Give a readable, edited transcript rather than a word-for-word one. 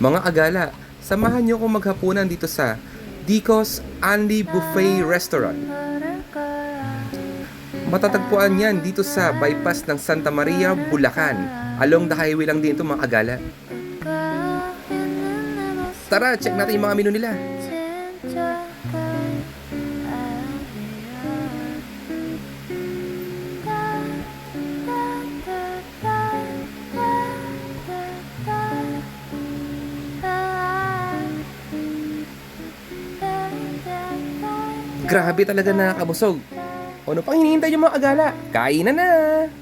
Mga agala, samahan niyo akong maghapunan dito sa Dico's Anli Buffet Restaurant. Matatagpuan yan dito sa bypass ng Santa Maria, Bulacan. Along the highway lang din ito mga agala. Tara, check natin yung mga menu nila. Grabe talaga nakakabusog. Ano pang hinihintay yung mga agala? Kainan na!